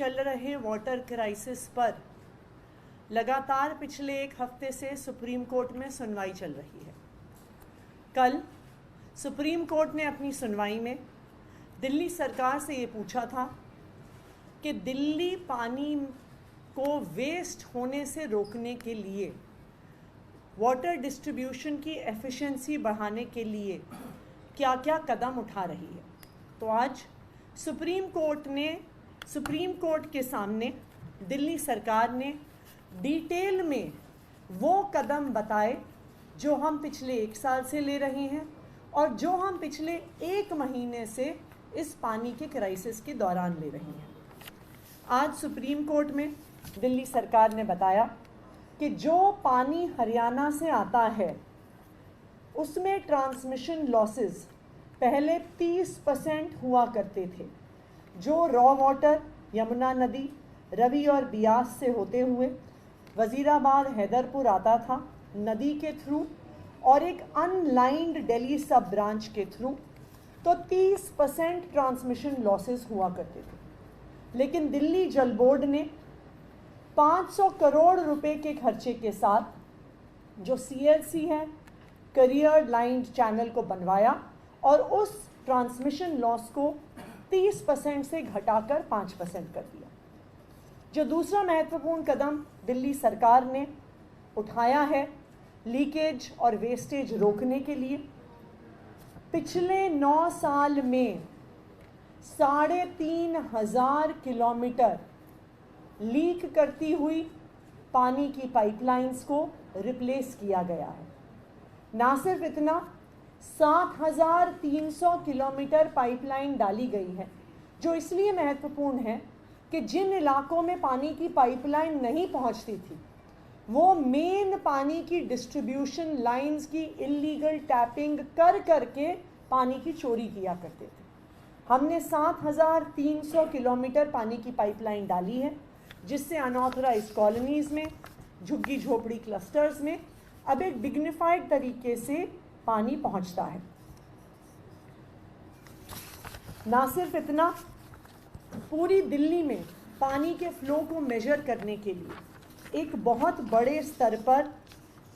चल रहे water crisis पर लगातार पिछले एक हफ्ते से सुप्रीम कोर्ट में सुनवाई चल रही है। कल सुप्रीम कोर्ट ने अपनी सुनवाई में दिल्ली सरकार से ये पूछा था कि दिल्ली पानी को वेस्ट होने से रोकने के लिए वाटर डिस्ट्रीब्यूशन की एफिशिएंसी बढ़ाने के लिए क्या क्या कदम उठा रही है। तो आज सुप्रीम कोर्ट के सामने दिल्ली सरकार ने डिटेल में वो कदम बताए जो हम पिछले एक साल से ले रहे हैं और जो हम पिछले एक महीने से इस पानी के क्राइसिस के दौरान ले रहे हैं। आज सुप्रीम कोर्ट में दिल्ली सरकार ने बताया कि जो पानी हरियाणा से आता है उसमें ट्रांसमिशन लॉसेस पहले 30% हुआ करते थे, जो रॉ वाटर यमुना नदी, रवि और बियास से होते हुए वजीराबाद हैदरपुर आता था नदी के थ्रू और एक अनलाइंड दिल्ली सब ब्रांच के थ्रू, तो 30% ट्रांसमिशन लॉसेस हुआ करते थे। लेकिन दिल्ली जल बोर्ड ने 500 करोड़ रुपए के खर्चे के साथ जो CLC है करियर लाइन चैनल को बनवाया और उस ट्रांसमिशन लॉस को 30% से घटाकर 5% कर दिया। जो दूसरा महत्वपूर्ण कदम दिल्ली सरकार ने उठाया है लीकेज और वेस्टेज रोकने के लिए, पिछले 9 साल में 3,500 किलोमीटर लीक करती हुई पानी की पाइपलाइंस को रिप्लेस किया गया है। ना सिर्फ इतना, 7,300 किलोमीटर पाइपलाइन डाली गई है, जो इसलिए महत्वपूर्ण है कि जिन इलाकों में पानी की पाइपलाइन नहीं पहुंचती थी वो मेन पानी की डिस्ट्रीब्यूशन लाइंस की इल्लीगल टैपिंग कर करके पानी की चोरी किया करते थे। हमने 7,300 किलोमीटर पानी की पाइपलाइन डाली है, जिससे अनऑथराइज्ड कॉलोनीज़ में, झुग्गी झोपड़ी क्लस्टर्स में अब एक डिग्निफाइड तरीके से पानी पहुंचता है। ना सिर्फ इतना, पूरी दिल्ली में पानी के फ्लो को मेजर करने के लिए एक बहुत बड़े स्तर पर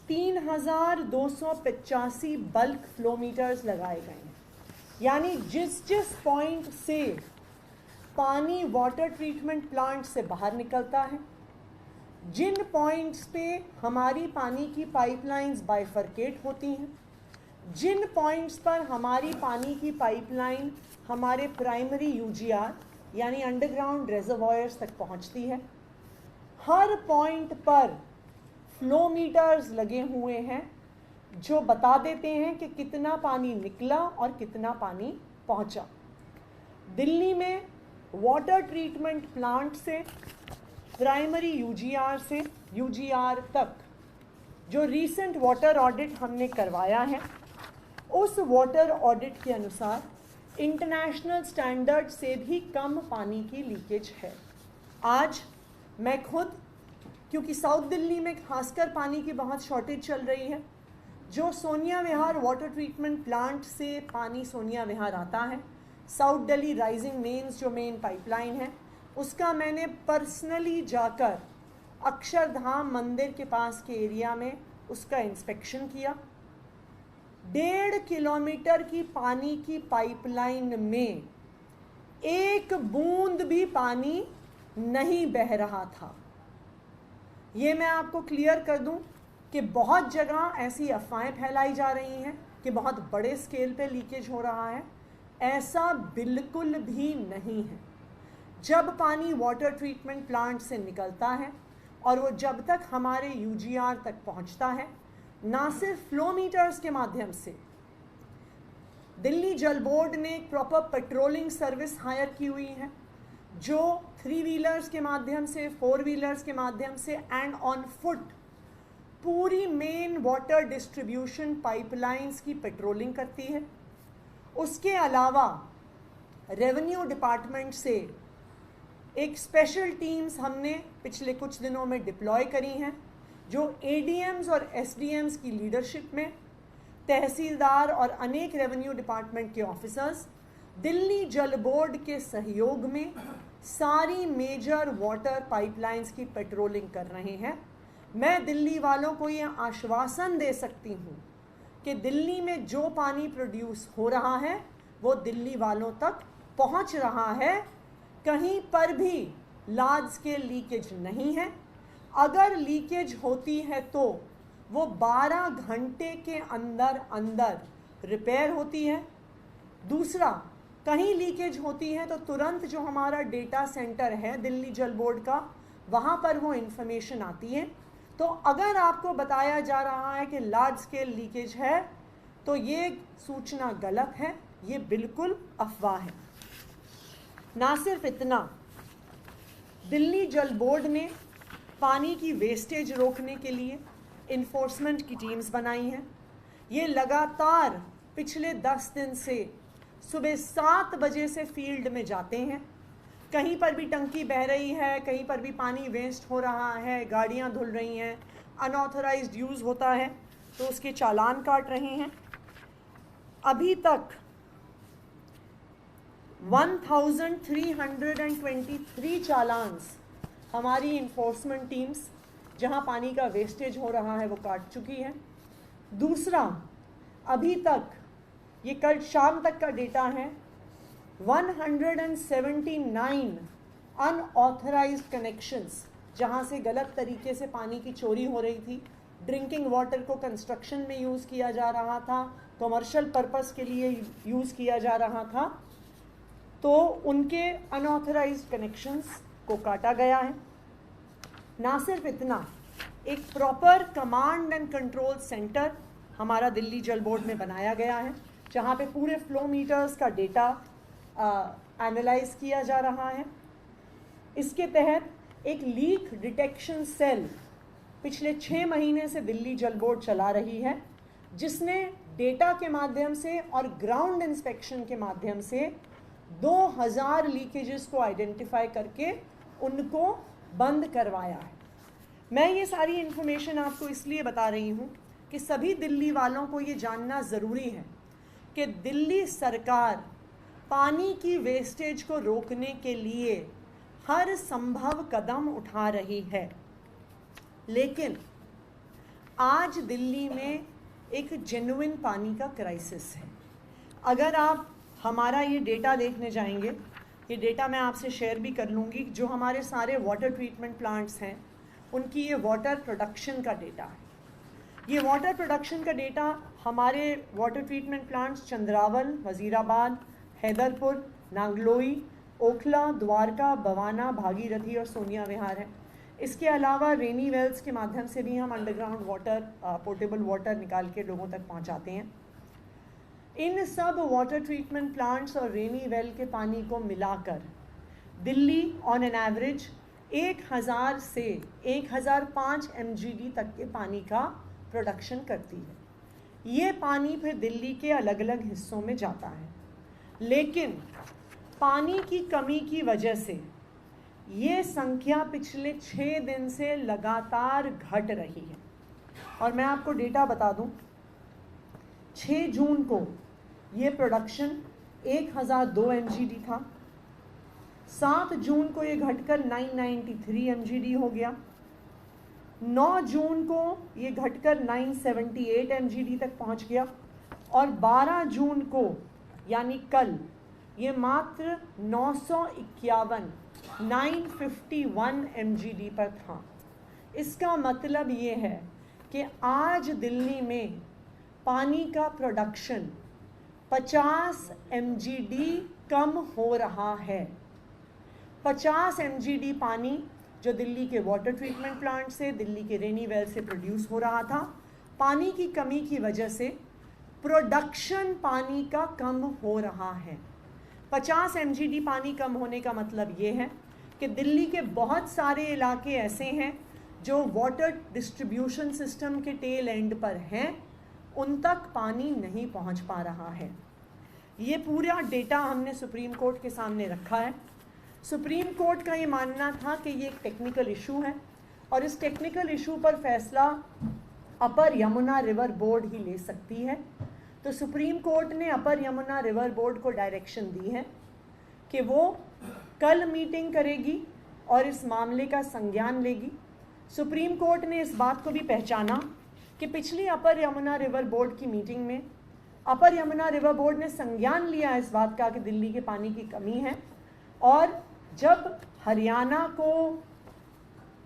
3,285 बल्क फ्लो मीटर्स लगाए गए हैं। यानी जिस पॉइंट से पानी वाटर ट्रीटमेंट प्लांट से बाहर निकलता है, जिन पॉइंट्स पे हमारी पानी की पाइपलाइंस बाइफरकेट होती हैं, जिन पॉइंट्स पर हमारी पानी की पाइपलाइन हमारे प्राइमरी UGR यानी अंडरग्राउंड रिजर्वॉयर्स तक पहुंचती है, हर पॉइंट पर फ्लो मीटर्स लगे हुए हैं जो बता देते हैं कि कितना पानी निकला और कितना पानी पहुंचा। दिल्ली में वाटर ट्रीटमेंट प्लांट से प्राइमरी UGR से UGR तक जो रीसेंट वाटर ऑडिट हमने करवाया है, उस वाटर ऑडिट के अनुसार इंटरनेशनल स्टैंडर्ड से भी कम पानी की लीकेज है। आज मैं खुद, क्योंकि साउथ दिल्ली में खासकर पानी की बहुत शॉर्टेज चल रही है, जो सोनिया विहार वाटर ट्रीटमेंट प्लांट से पानी सोनिया विहार आता है, साउथ दिल्ली राइजिंग मेन्स जो मेन पाइपलाइन है, उसका मैंने पर्सनली जाकर अक्षरधाम मंदिर के पास के एरिया में उसका इंस्पेक्शन किया। 1.5 किलोमीटर की पानी की पाइपलाइन में एक बूंद भी पानी नहीं बह रहा था। ये मैं आपको क्लियर कर दूं कि बहुत जगह ऐसी अफवाहें फैलाई जा रही हैं कि बहुत बड़े स्केल पे लीकेज हो रहा है। ऐसा बिल्कुल भी नहीं है। जब पानी वाटर ट्रीटमेंट प्लांट से निकलता है और वो जब तक हमारे UGR तक पहुंचता है, ना सिर्फ फ्लो मीटर्स के माध्यम से, दिल्ली जल बोर्ड ने एक प्रॉपर पेट्रोलिंग सर्विस हायर की हुई है जो 3 व्हीलर्स के माध्यम से, 4 व्हीलर्स के माध्यम से एंड ऑन फुट पूरी मेन वाटर डिस्ट्रीब्यूशन पाइपलाइंस की पेट्रोलिंग करती है। उसके अलावा रेवेन्यू डिपार्टमेंट से एक स्पेशल टीम्स हमने पिछले कुछ दिनों में डिप्लॉय करी हैं, जो ADMs और SDMs की लीडरशिप में तहसीलदार और अनेक रेवेन्यू डिपार्टमेंट के ऑफिसर्स दिल्ली जल बोर्ड के सहयोग में सारी मेजर वाटर पाइपलाइंस की पेट्रोलिंग कर रहे हैं। मैं दिल्ली वालों को ये आश्वासन दे सकती हूँ कि दिल्ली में जो पानी प्रोड्यूस हो रहा है वो दिल्ली वालों तक पहुँच रहा है। कहीं पर भी लार्ज स्केल लीकेज नहीं है। अगर लीकेज होती है तो वो 12 घंटे के अंदर अंदर रिपेयर होती है। दूसरा, कहीं लीकेज होती है तो तुरंत जो हमारा डेटा सेंटर है दिल्ली जल बोर्ड का, वहाँ पर वो इन्फॉर्मेशन आती है। तो अगर आपको बताया जा रहा है कि लार्ज स्केल लीकेज है तो ये सूचना गलत है, ये बिल्कुल अफवाह है। ना सिर्फ इतना, दिल्ली जल बोर्ड ने पानी की वेस्टेज रोकने के लिए इन्फोर्समेंट की टीम्स बनाई हैं। ये लगातार पिछले 10 दिन से सुबह 7 बजे से फील्ड में जाते हैं। कहीं पर भी टंकी बह रही है, कहीं पर भी पानी वेस्ट हो रहा है, गाड़ियां धुल रही हैं, अनऑथराइज्ड यूज़ होता है तो उसके चालान काट रहे हैं। अभी तक 1323 चालान्स हमारी इन्फोर्समेंट टीम्स जहां पानी का वेस्टेज हो रहा है वो काट चुकी है। दूसरा, अभी तक ये कल शाम तक का डेटा है, 179 अनऑथराइज्ड कनेक्शंस जहां से गलत तरीके से पानी की चोरी हो रही थी। ड्रिंकिंग वाटर को कंस्ट्रक्शन में यूज़ किया जा रहा था, कमर्शियल पर्पस के लिए यूज़ किया जा रहा था, तो उनके अनऑथराइज्ड कनेक्शंस को काटा गया है। ना सिर्फ इतना, एक proper command and control centre हमारा दिल्ली जल बोर्ड में बनाया गया है जहाँ पे पूरे फ्लो मीटर्स का डेटा एनालाइज किया जा रहा है। इसके तहत एक लीक डिटेक्शन सेल पिछले 6 महीने से दिल्ली जल बोर्ड चला रही है, जिसने डेटा के माध्यम से और ग्राउंड इंस्पेक्शन के माध्यम से 2000 लीकेजेस को आइडेंटिफाई करके उनको बंद करवाया है। मैं ये सारी इन्फॉर्मेशन आपको इसलिए बता रही हूँ कि सभी दिल्ली वालों को ये जानना ज़रूरी है कि दिल्ली सरकार पानी की वेस्टेज को रोकने के लिए हर संभव कदम उठा रही है। लेकिन आज दिल्ली में एक जेन्युइन पानी का क्राइसिस है। अगर आप हमारा ये डेटा देखने जाएंगे, ये डेटा मैं आपसे शेयर भी कर लूँगी, जो हमारे सारे वाटर ट्रीटमेंट प्लांट्स हैं उनकी ये वाटर प्रोडक्शन का डेटा है। ये वाटर प्रोडक्शन का डेटा हमारे water treatment plants Chandrawal, Wazirabad, Haiderpur, Nangloi, Okhla, Dwarka, Bawana, Bhagirathi और सोनिया विहार है। इसके अलावा रेनी वेल्स के माध्यम से भी हम अंडरग्राउंड वाटर, पोर्टेबल वाटर निकाल के लोगों तक पहुंचाते हैं। इन सब वाटर ट्रीटमेंट प्लांट्स और रेनी वेल के पानी को मिलाकर दिल्ली ऑन एन एवरेज 1000 से 1005 MGD तक के पानी का प्रोडक्शन करती है। ये पानी फिर दिल्ली के अलग अलग हिस्सों में जाता है, लेकिन पानी की कमी की वजह से ये संख्या पिछले 6 दिन से लगातार घट रही है। और मैं आपको डेटा बता दूं, 6 जून को ये प्रोडक्शन 1002 MGD था, 7 जून को ये घटकर 993 MGD हो गया, 9 जून को ये घटकर 978 MGD तक पहुंच गया और 12 जून को यानी कल ये मात्र 951 MGD पर था। इसका मतलब ये है कि आज दिल्ली में पानी का प्रोडक्शन 50 MGD कम हो रहा है। 50 MGD पानी जो दिल्ली के वाटर ट्रीटमेंट प्लांट से, दिल्ली के रेनी वेल से प्रोड्यूस हो रहा था, पानी की कमी की वजह से प्रोडक्शन पानी का कम हो रहा है। 50 MGD पानी कम होने का मतलब ये है कि दिल्ली के बहुत सारे इलाके ऐसे हैं जो वाटर डिस्ट्रीब्यूशन सिस्टम के टेल एंड पर हैं, उन तक पानी नहीं पहुंच पा रहा है। ये पूरा डेटा हमने सुप्रीम कोर्ट के सामने रखा है। सुप्रीम कोर्ट का ये मानना था कि ये एक टेक्निकल इशू है और इस टेक्निकल इशू पर फैसला अपर यमुना रिवर बोर्ड ही ले सकती है। तो सुप्रीम कोर्ट ने अपर यमुना रिवर बोर्ड को डायरेक्शन दी है कि वो कल मीटिंग करेगी और इस मामले का संज्ञान लेगी। सुप्रीम कोर्ट ने इस बात को भी पहचाना कि पिछली अपर यमुना रिवर बोर्ड की मीटिंग में अपर यमुना रिवर बोर्ड ने संज्ञान लिया इस बात का कि दिल्ली के पानी की कमी है, और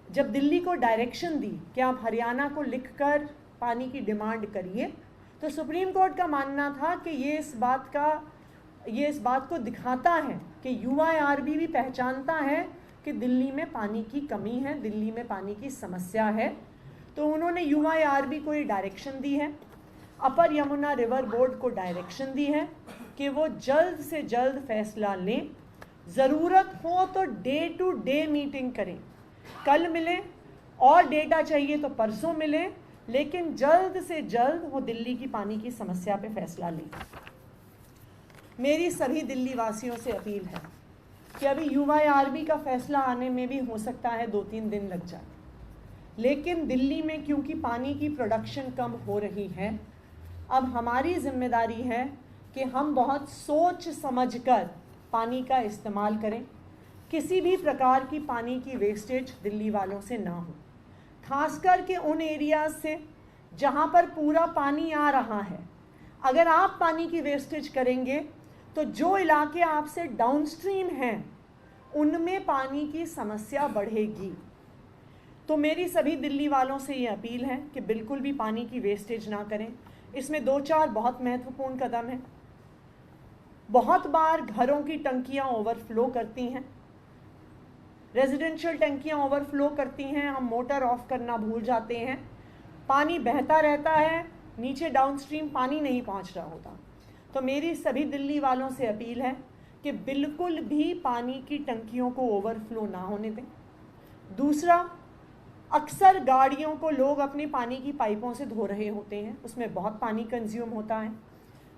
जब दिल्ली को डायरेक्शन दी कि आप हरियाणा को लिखकर पानी की डिमांड करिए, तो सुप्रीम कोर्ट का मानना था कि ये इस बात को दिखाता है कि UIRB भी पहचानता है कि दिल्ली में पानी की कमी है, दिल्ली में पानी की समस्या है। तो उन्होंने UIRB को ये डायरेक्शन दी है, अपर यमुना रिवर बोर्ड को डायरेक्शन दी है कि वो जल्द से जल्द फैसला लें, ज़रूरत हो तो डे टू डे मीटिंग करें, कल मिलें और डेटा चाहिए तो परसों मिलें, लेकिन जल्द से जल्द वो दिल्ली की पानी की समस्या पे फैसला लें। मेरी सभी दिल्ली वासियों से अपील है कि अभी UIRB का फैसला आने में भी हो सकता है 2-3 दिन लग जाए, लेकिन दिल्ली में क्योंकि पानी की प्रोडक्शन कम हो रही है, अब हमारी जिम्मेदारी है कि हम बहुत सोच समझकर पानी का इस्तेमाल करें। किसी भी प्रकार की पानी की वेस्टेज दिल्ली वालों से ना हो, खासकर के उन एरियाज से जहां पर पूरा पानी आ रहा है। अगर आप पानी की वेस्टेज करेंगे तो जो इलाके आपसे डाउनस्ट्रीम हैं उनमें पानी की समस्या बढ़ेगी। तो मेरी सभी दिल्ली वालों से ये अपील है कि बिल्कुल भी पानी की वेस्टेज ना करें। इसमें 2-4 बहुत महत्वपूर्ण कदम हैं। बहुत बार घरों की टंकियां ओवरफ्लो करती हैं, रेजिडेंशियल टंकियां ओवरफ्लो करती हैं, हम मोटर ऑफ करना भूल जाते हैं, पानी बहता रहता है, नीचे डाउनस्ट्रीम पानी नहीं पहुंच रहा होता। तो मेरी सभी दिल्ली वालों से अपील है कि बिल्कुल भी पानी की टंकियों को ओवरफ्लो ना होने दें। दूसरा, अक्सर गाड़ियों को लोग अपने पानी की पाइपों से धो रहे होते हैं, उसमें बहुत पानी कंज्यूम होता है।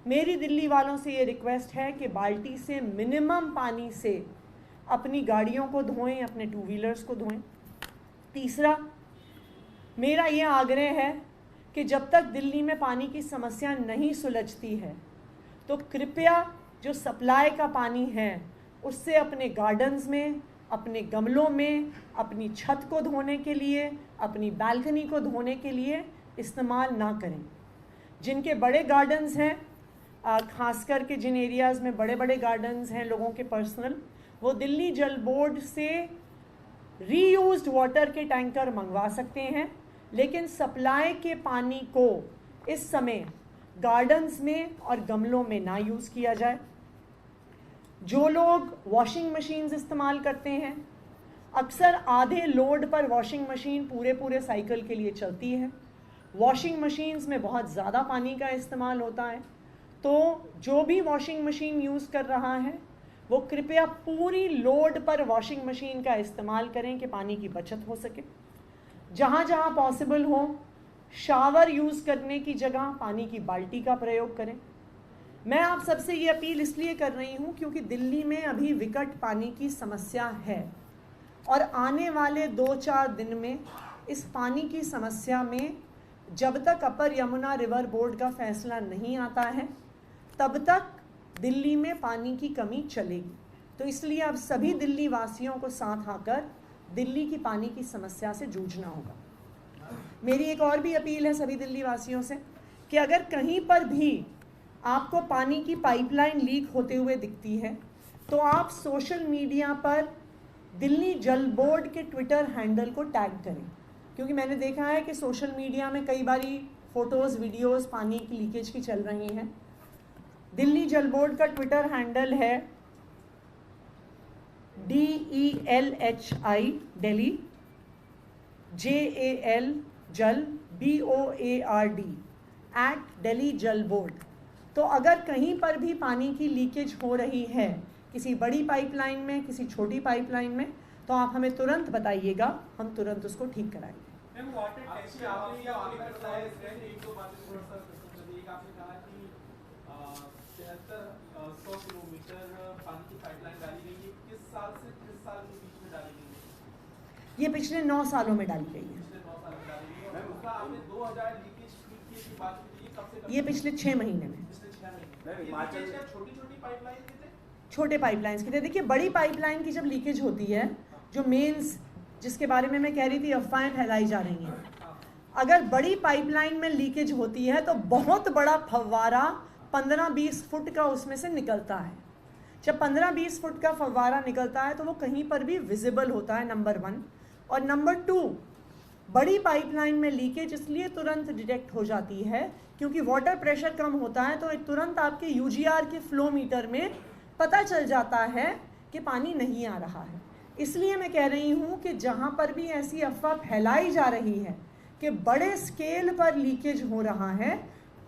मेरी दिल्ली वालों से ये रिक्वेस्ट है कि बाल्टी से मिनिमम पानी से अपनी गाड़ियों को धोएं, अपने 2 व्हीलर्स को धोएं। तीसरा, मेरा ये आग्रह है कि जब तक दिल्ली में पानी की समस्या नहीं सुलझती है तो कृपया जो सप्लाई का पानी है उससे अपने गार्डन्स में, अपने गमलों में, अपनी छत को धोने के लिए, अपनी बालकनी को धोने के लिए इस्तेमाल ना करें। जिनके बड़े गार्डन्स हैं, खास करके जिन एरियाज़ में बड़े बड़े गार्डन्स हैं लोगों के पर्सनल, वो दिल्ली जल बोर्ड से रीयूज्ड वाटर के टैंकर मंगवा सकते हैं, लेकिन सप्लाई के पानी को इस समय गार्डन्स में और गमलों में ना यूज़ किया जाए। जो लोग वॉशिंग मशीन्स इस्तेमाल करते हैं, अक्सर आधे लोड पर वॉशिंग मशीन पूरे साइकिल के लिए चलती है। वॉशिंग मशीन्स में बहुत ज़्यादा पानी का इस्तेमाल होता है, तो जो भी वॉशिंग मशीन यूज़ कर रहा है वो कृपया पूरी लोड पर वॉशिंग मशीन का इस्तेमाल करें कि पानी की बचत हो सके। जहाँ जहाँ पॉसिबल हो शावर यूज़ करने की जगह पानी की बाल्टी का प्रयोग करें। मैं आप सबसे ये अपील इसलिए कर रही हूँ क्योंकि दिल्ली में अभी विकट पानी की समस्या है और आने वाले 2-4 दिन में इस पानी की समस्या में जब तक अपर यमुना रिवर बोर्ड का फैसला नहीं आता है तब तक दिल्ली में पानी की कमी चलेगी। तो इसलिए अब सभी दिल्ली वासियों को साथ आकर दिल्ली की पानी की समस्या से जूझना होगा। मेरी एक और भी अपील है सभी दिल्ली वासियों से कि अगर कहीं पर भी आपको पानी की पाइपलाइन लीक होते हुए दिखती है तो आप सोशल मीडिया पर दिल्ली जल बोर्ड के ट्विटर हैंडल को टैग करें, क्योंकि मैंने देखा है कि सोशल मीडिया में कई बारी फ़ोटोज़ वीडियोज़ पानी की लीकेज की चल रही हैं। दिल्ली जल बोर्ड का ट्विटर हैंडल है DELHI दिल्ली JAL जल BOARD @दिल्ली जल बोर्ड। तो अगर कहीं पर भी पानी की लीकेज हो रही है किसी बड़ी पाइपलाइन में, किसी छोटी पाइपलाइन में, तो आप हमें तुरंत बताइएगा, हम तुरंत उसको ठीक कराएंगे। ये पिछले 9 सालों में डाली गई है। ये पिछले 6 महीने में। छोटे पाइपलाइंस की थे। देखिए बड़ी पाइपलाइन की जब लीकेज होती है, जो मेंस जिसके बारे में मैं कह रही थी अफवाहें फैलाई जा रही हैं, अगर बड़ी पाइपलाइन में लीकेज होती है तो बहुत बड़ा फव्वारा 15-20 फुट का उसमें से निकलता है। जब 15-20 फुट का फव्वारा निकलता है तो वो कहीं पर भी विजिबल होता है, नंबर 1। और नंबर 2, बड़ी पाइपलाइन में लीकेज इसलिए तुरंत डिटेक्ट हो जाती है क्योंकि वाटर प्रेशर कम होता है, तो तुरंत आपके यूजीआर के फ्लो मीटर में पता चल जाता है कि पानी नहीं आ रहा है। इसलिए मैं कह रही हूँ कि जहाँ पर भी ऐसी अफवाह फैलाई जा रही है कि बड़े स्केल पर लीकेज हो रहा है,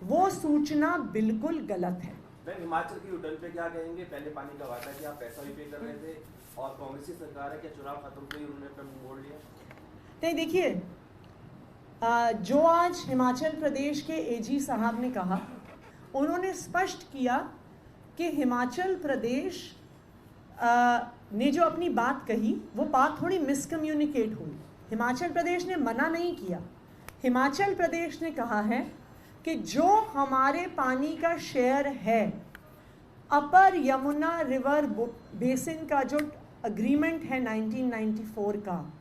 वो सूचना बिल्कुल गलत है। हिमाचल की उड़न पे क्या कहेंगे? पहले पानी का वादा किया, पैसा भी पे कर रहे थे, और कांग्रेस की सरकार है, क्या चुनाव खत्म हुए उन्होंने अपना मुंह मोड़ लिया? नहीं, देखिए जो आज हिमाचल प्रदेश के एजी साहब ने कहा, उन्होंने स्पष्ट किया कि हिमाचल प्रदेश ने जो अपनी बात कही वो बात थोड़ी मिसकम्युनिकेट हुई। हिमाचल प्रदेश ने मना नहीं किया। हिमाचल प्रदेश ने कहा है कि जो हमारे पानी का शेयर है, अपर यमुना रिवर बेसिन का जो अग्रीमेंट है 1994 का,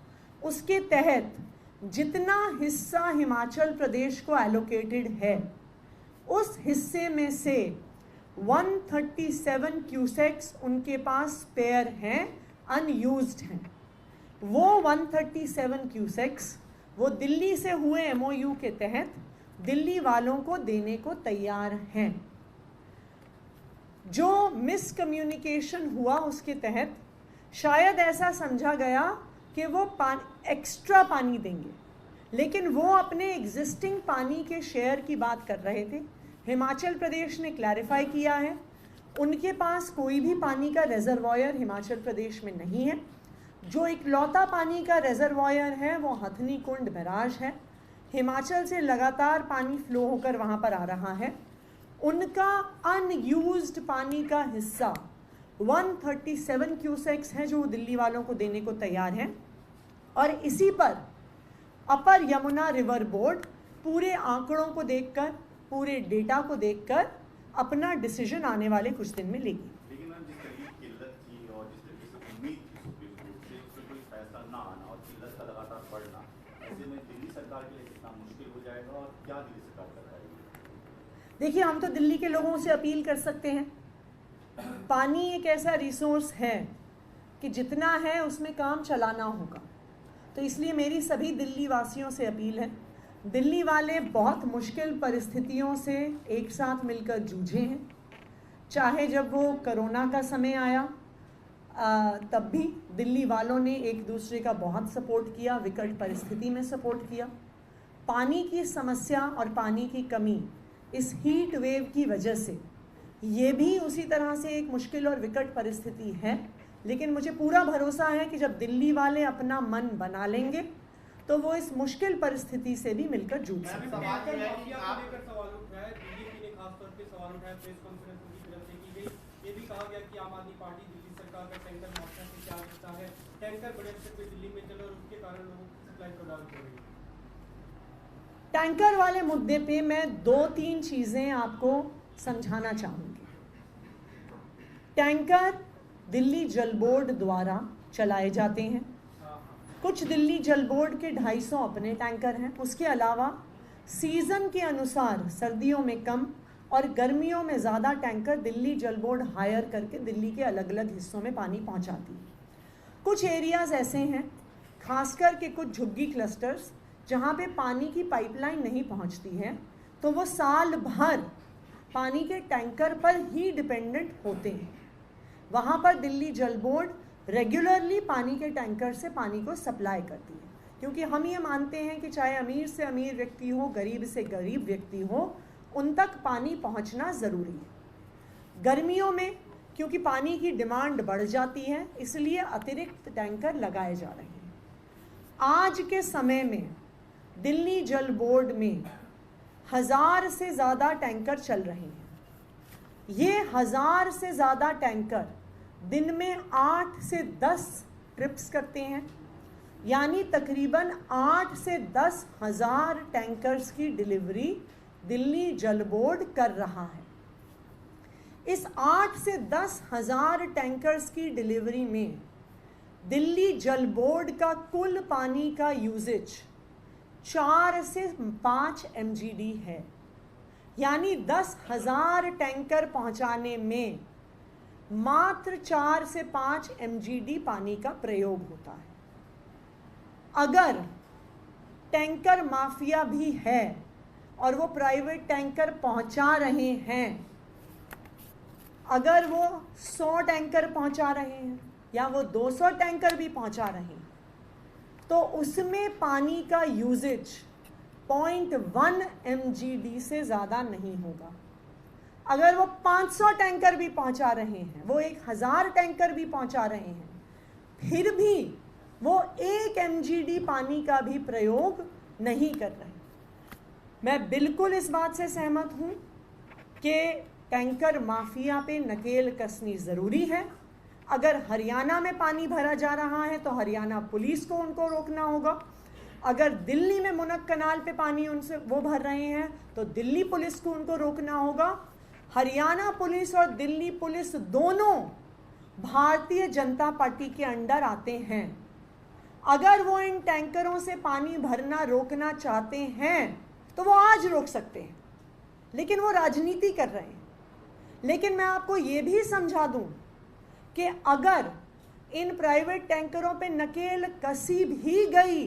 उसके तहत जितना हिस्सा हिमाचल प्रदेश को एलोकेटेड है, उस हिस्से में से 137 क्यूसेक्स उनके पास स्पेयर हैं, अनयूज्ड हैं। वो 137 क्यूसेक्स वो दिल्ली से हुए एमओयू के तहत दिल्ली वालों को देने को तैयार हैं। जो मिसकम्युनिकेशन हुआ उसके तहत शायद ऐसा समझा गया कि वो एक्स्ट्रा पानी देंगे, लेकिन वो अपने एग्जिस्टिंग पानी के शेयर की बात कर रहे थे। हिमाचल प्रदेश ने क्लैरिफाई किया है, उनके पास कोई भी पानी का रिजर्वॉयर हिमाचल प्रदेश में नहीं है। जो इकलौता पानी का रिजर्वॉयर है वो हथनी कुंड बैराज है। हिमाचल से लगातार पानी फ्लो होकर वहाँ पर आ रहा है। उनका अनयूज्ड पानी का हिस्सा 137 क्यूसेक्स है जो दिल्ली वालों को देने को तैयार हैं। और इसी पर अपर यमुना रिवर बोर्ड पूरे आंकड़ों को देखकर, पूरे डेटा को देखकर अपना डिसीजन आने वाले कुछ दिन में लेगी। लेकिन मैम, जिस तरह की किल्लत थी और जिस तरीके से उम्मीद थी सुप्रीम कोर्ट से, उससे कोई फैसला ना आना और किल्लत का लगातार बढ़ना, ऐसे में दिल्ली सरकार के लिए कितना मुश्किल हो जाएगा और क्या दिल्ली सरकार कर पाएगी? देखिए, हम तो दिल्ली के लोगों से अपील कर सकते हैं। पानी एक ऐसा रिसोर्स है कि जितना है उसमें काम चलाना होगा। तो इसलिए मेरी सभी दिल्ली वासियों से अपील है, दिल्ली वाले बहुत मुश्किल परिस्थितियों से एक साथ मिलकर जूझे हैं। चाहे जब वो कोरोना का समय आया तब भी दिल्ली वालों ने एक दूसरे का बहुत सपोर्ट किया, विकट परिस्थिति में सपोर्ट किया। पानी की समस्या और पानी की कमी इस हीट वेव की वजह से ये भी उसी तरह से एक मुश्किल और विकट परिस्थिति है। लेकिन मुझे पूरा भरोसा है कि जब दिल्ली वाले अपना मन बना लेंगे तो वो इस मुश्किल परिस्थिति से भी मिलकर जूझ सकते हैं। टैंकर वाले मुद्दे पे मैं 2-3 चीज़ें आपको समझाना चाहूँगी। टैंकर दिल्ली जल बोर्ड द्वारा चलाए जाते हैं। कुछ दिल्ली जल बोर्ड के 250 अपने टैंकर हैं। उसके अलावा सीज़न के अनुसार सर्दियों में कम और गर्मियों में ज़्यादा टैंकर दिल्ली जल बोर्ड हायर करके दिल्ली के अलग अलग हिस्सों में पानी पहुंचाती है। कुछ एरियाज़ ऐसे हैं, खासकर के कुछ झुग्गी क्लस्टर्स, जहाँ पे पानी की पाइपलाइन नहीं पहुँचती है, तो वो साल भर पानी के टैंकर पर ही डिपेंडेंट होते हैं। वहाँ पर दिल्ली जल बोर्ड रेगुलरली पानी के टैंकर से पानी को सप्लाई करती है, क्योंकि हम ये मानते हैं कि चाहे अमीर से अमीर व्यक्ति हो, गरीब से गरीब व्यक्ति हो, उन तक पानी पहुंचना ज़रूरी है। गर्मियों में क्योंकि पानी की डिमांड बढ़ जाती है, इसलिए अतिरिक्त टैंकर लगाए जा रहे हैं। आज के समय में दिल्ली जल बोर्ड में 1000 से ज़्यादा टैंकर चल रहे हैं। ये 1000 से ज़्यादा टैंकर दिन में 8 से 10 ट्रिप्स करते हैं, यानी तकरीबन 8 से 10 हज़ार टैंकर्स की डिलीवरी दिल्ली जल बोर्ड कर रहा है। इस 8 से 10 हज़ार टैंकर्स की डिलीवरी में दिल्ली जल बोर्ड का कुल पानी का यूजेज 4 से 5 MGD है, यानी 10,000 टैंकर पहुंचाने में मात्र 4 से 5 MGD पानी का प्रयोग होता है। अगर टैंकर माफिया भी है और वो प्राइवेट टैंकर पहुंचा रहे हैं, अगर वो 100 टैंकर पहुंचा रहे हैं या वो 200 टैंकर भी पहुंचा रहे हैं, तो उसमें पानी का यूजेज 0.1 MGD से ज़्यादा नहीं होगा। अगर वो 500 टैंकर भी पहुंचा रहे हैं, वो 1000 टैंकर भी पहुंचा रहे हैं, फिर भी वो 1 MGD पानी का भी प्रयोग नहीं कर रहे। मैं बिल्कुल इस बात से सहमत हूँ कि टैंकर माफिया पे नकेल कसनी ज़रूरी है। अगर हरियाणा में पानी भरा जा रहा है तो हरियाणा पुलिस को उनको रोकना होगा। अगर दिल्ली में मुनक कनाल पे पानी उनसे वो भर रहे हैं तो दिल्ली पुलिस को उनको रोकना होगा। हरियाणा पुलिस और दिल्ली पुलिस दोनों भारतीय जनता पार्टी के अंडर आते हैं। अगर वो इन टैंकरों से पानी भरना रोकना चाहते हैं तो वो आज रोक सकते हैं, लेकिन वो राजनीति कर रहे हैं। लेकिन मैं आपको ये भी समझा दूं कि अगर इन प्राइवेट टैंकरों पे नकेल कसी भी गई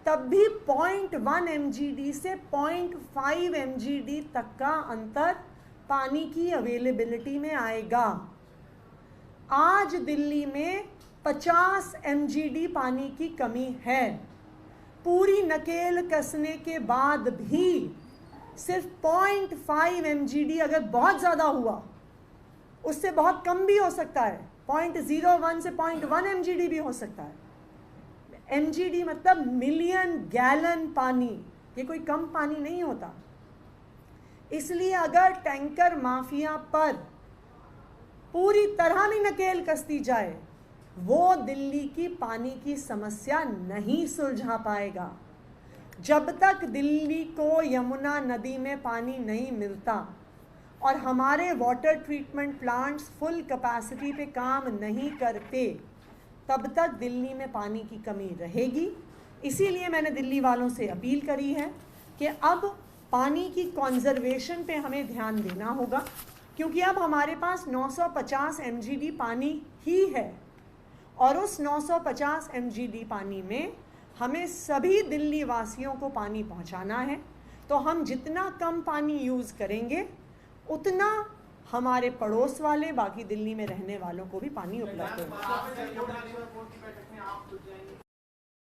तब भी 0.1 MGD से 0.5 MGD तक का अंतर पानी की अवेलेबिलिटी में आएगा। आज दिल्ली में 50 MGD पानी की कमी है। पूरी नकेल कसने के बाद भी सिर्फ 0.5 MGD, अगर बहुत ज़्यादा हुआ उससे बहुत कम भी हो सकता है, 0.01 से 0.1 MGD भी हो सकता है। MGD मतलब मिलियन गैलन पानी, ये कोई कम पानी नहीं होता। इसलिए अगर टैंकर माफिया पर पूरी तरह भी नकेल कसती जाए, वो दिल्ली की पानी की समस्या नहीं सुलझा पाएगा। जब तक दिल्ली को यमुना नदी में पानी नहीं मिलता और हमारे water treatment plants full capacity पे काम नहीं करते, तब तक दिल्ली में पानी की कमी रहेगी। इसीलिए मैंने दिल्ली वालों से अपील करी है कि अब पानी की कंजर्वेशन पे हमें ध्यान देना होगा, क्योंकि अब हमारे पास 950 MGD पानी ही है और उस 950 MGD पानी में हमें सभी दिल्ली वासियों को पानी पहुंचाना है। तो हम जितना कम पानी यूज़ करेंगे उतना हमारे पड़ोस वाले, बाकी दिल्ली में रहने वालों को भी पानी उपलब्ध होगा।